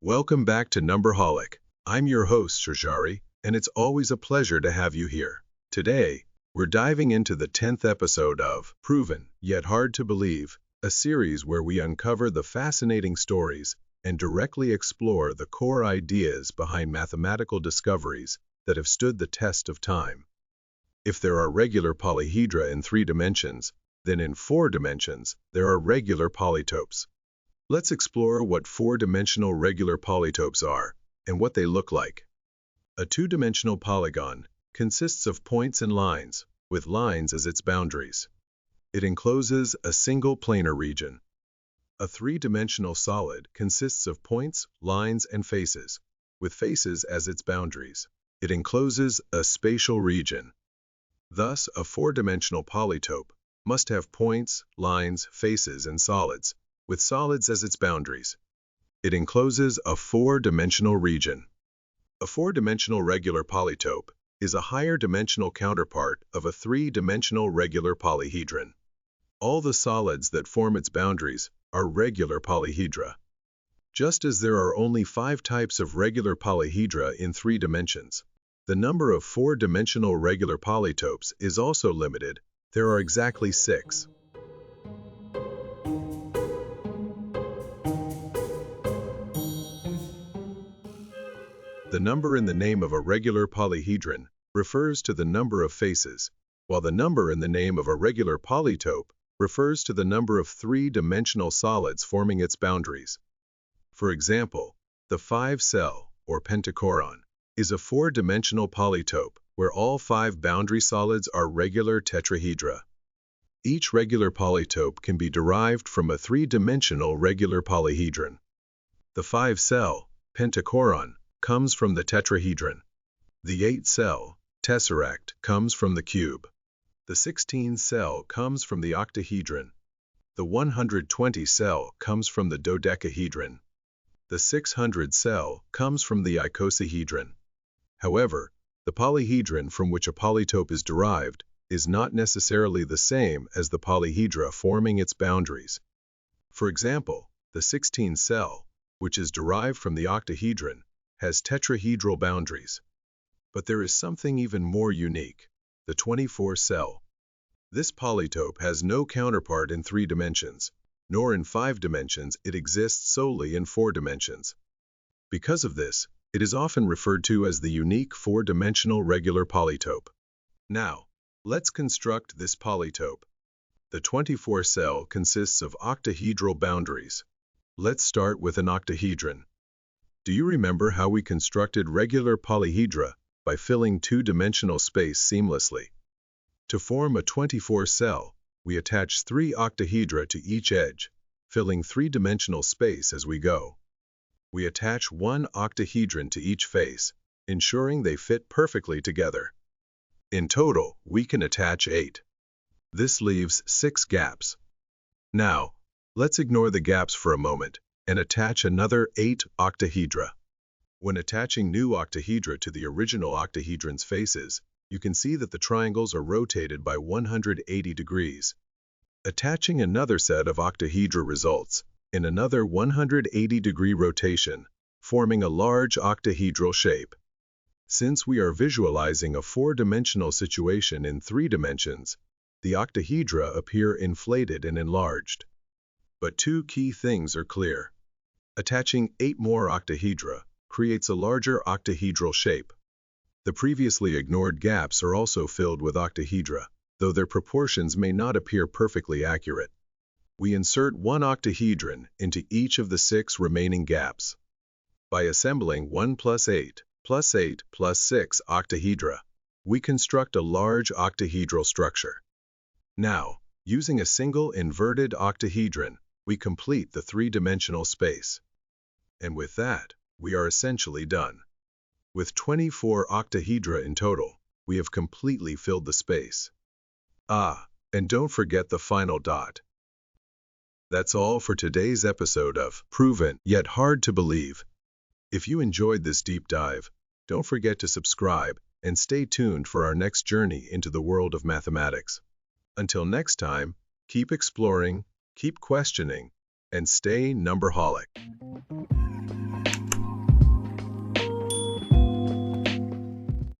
Welcome back to Numberholic. I'm your host, Shajari, and it's always a pleasure to have you here. Today, we're diving into the 10th episode of Proven, Yet Hard to Believe, a series where we uncover the fascinating stories and directly explore the core ideas behind mathematical discoveries that have stood the test of time. If there are regular polyhedra in 3 dimensions, then in 4 dimensions, there are regular polytopes. Let's explore what 4-dimensional regular polytopes are and what they look like. A 2-dimensional polygon consists of points and lines, with lines as its boundaries. It encloses a single planar region. A 3-dimensional solid consists of points, lines, and faces, with faces as its boundaries. It encloses a spatial region. Thus, a 4-dimensional polytope must have points, lines, faces, and solids, with solids as its boundaries. It encloses a 4-dimensional region. A 4-dimensional regular polytope is a higher dimensional counterpart of a 3-dimensional regular polyhedron. All the solids that form its boundaries are regular polyhedra. Just as there are only 5 types of regular polyhedra in 3 dimensions, the number of 4-dimensional regular polytopes is also limited. There are exactly 6. The number in the name of a regular polyhedron refers to the number of faces, while the number in the name of a regular polytope refers to the number of 3-dimensional solids forming its boundaries. For example, the 5-cell, or pentachoron, is a 4-dimensional polytope where all 5 boundary solids are regular tetrahedra. Each regular polytope can be derived from a 3-dimensional regular polyhedron. The 5-cell, pentachoron, comes from the tetrahedron. The 8-cell, tesseract, comes from the cube. The 16-cell comes from the octahedron. The 120-cell comes from the dodecahedron. The 600-cell comes from the icosahedron. However, the polyhedron from which a polytope is derived is not necessarily the same as the polyhedra forming its boundaries. For example, the 16-cell, which is derived from the octahedron, has tetrahedral boundaries. But there is something even more unique, the 24-cell. This polytope has no counterpart in 3 dimensions, nor in 5 dimensions. It exists solely in 4 dimensions. Because of this, it is often referred to as the unique 4-dimensional regular polytope. Now, let's construct this polytope. The 24-cell consists of octahedral boundaries. Let's start with an octahedron. Do you remember how we constructed regular polyhedra by filling 2-dimensional space seamlessly? To form a 24-cell, we attach 3 octahedra to each edge, filling 3-dimensional space as we go. We attach 1 octahedron to each face, ensuring they fit perfectly together. In total, we can attach 8. This leaves 6 gaps. Now, let's ignore the gaps for a moment and attach another 8 octahedra. When attaching new octahedra to the original octahedron's faces, you can see that the triangles are rotated by 180 degrees. Attaching another set of octahedra results in another 180-degree rotation, forming a large octahedral shape. Since we are visualizing a 4-dimensional situation in 3 dimensions, the octahedra appear inflated and enlarged. But 2 key things are clear. Attaching 8 more octahedra creates a larger octahedral shape. The previously ignored gaps are also filled with octahedra, though their proportions may not appear perfectly accurate. We insert 1 octahedron into each of the 6 remaining gaps. By assembling 1 plus 8 plus 8 plus 6 octahedra, we construct a large octahedral structure. Now, using a single inverted octahedron, we complete the 3-dimensional space. And with that, we are essentially done. With 24 octahedra in total, we have completely filled the space. And don't forget the final dot. That's all for today's episode of Proven, Yet Hard to Believe. If you enjoyed this deep dive, don't forget to subscribe and stay tuned for our next journey into the world of mathematics. Until next time, keep exploring, keep questioning, and stay numberholic.